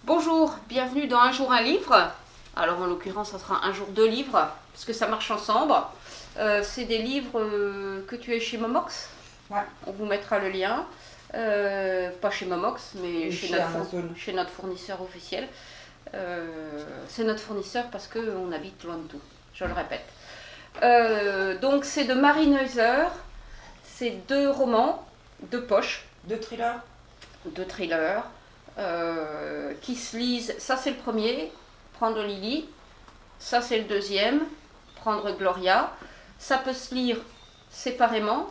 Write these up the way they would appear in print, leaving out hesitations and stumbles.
Bonjour, bienvenue dans Un jour un livre. Alors en l'occurrence, ça sera un jour deux livres, parce que ça marche ensemble. C'est des livres que tu as chez Momox. Ouais. On vous mettra le lien. Pas chez Momox, mais Chez chez notre fournisseur officiel. C'est notre fournisseur parce qu'on habite loin de tout, je le répète. Donc c'est de Marie Neuser. C'est deux romans, deux poches. Deux thrillers. Deux thrillers qui se lisent. Ça c'est le premier, Prendre Lily. Ça c'est le deuxième, Prendre Gloria. Ça peut se lire séparément,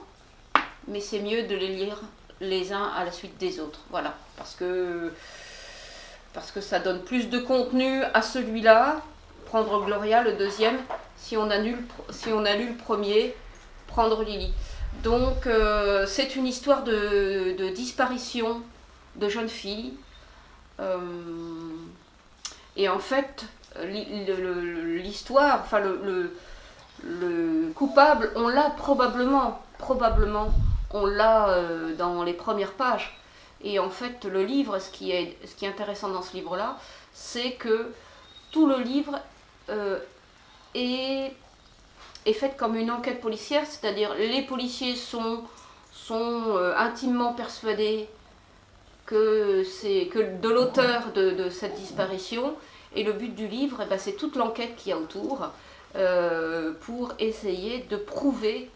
mais c'est mieux de les lire les uns à la suite des autres. Voilà, parce que ça donne plus de contenu à celui-là. Prendre Gloria, le deuxième, si on a lu le premier, Prendre Lily. Donc c'est une histoire de disparition de jeunes filles. Et en fait, l'histoire, enfin le coupable, on l'a probablement, on l'a dans les premières pages. Et en fait, le livre, ce qui est intéressant dans ce livre-là, c'est que tout le livre est fait comme une enquête policière, c'est-à-dire les policiers sont intimement persuadés que c'est de l'auteur de cette disparition, et le but du livre, c'est toute l'enquête qu'il y a autour pour essayer de prouver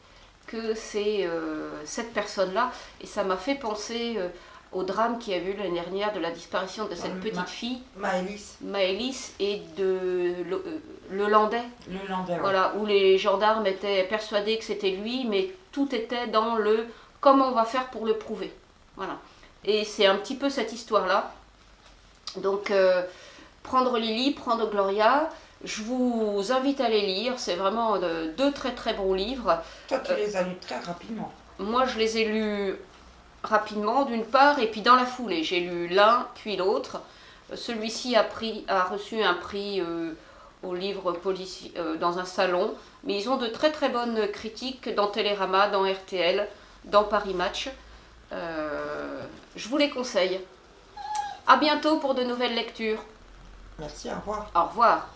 que c'est cette personne-là. Et ça m'a fait penser au drame qu'il y a eu l'année dernière de la disparition de cette petite fille, Maëlys, et de le Landais. Le Landais, ouais. Voilà, où les gendarmes étaient persuadés que c'était lui, mais tout était dans le comment on va faire pour le prouver. Voilà. Et c'est un petit peu cette histoire-là. Donc, Prendre Lily, Prendre Gloria, je vous invite à les lire. C'est vraiment deux très très bons livres. Toi, tu les as lus très rapidement. Moi, je les ai lus rapidement, d'une part, et puis dans la foulée. J'ai lu l'un, puis l'autre. Celui-ci a reçu un prix au livre dans un salon. Mais ils ont de très très bonnes critiques dans Télérama, dans RTL, dans Paris Match. Je vous les conseille. À bientôt pour de nouvelles lectures. Merci, au revoir. Au revoir.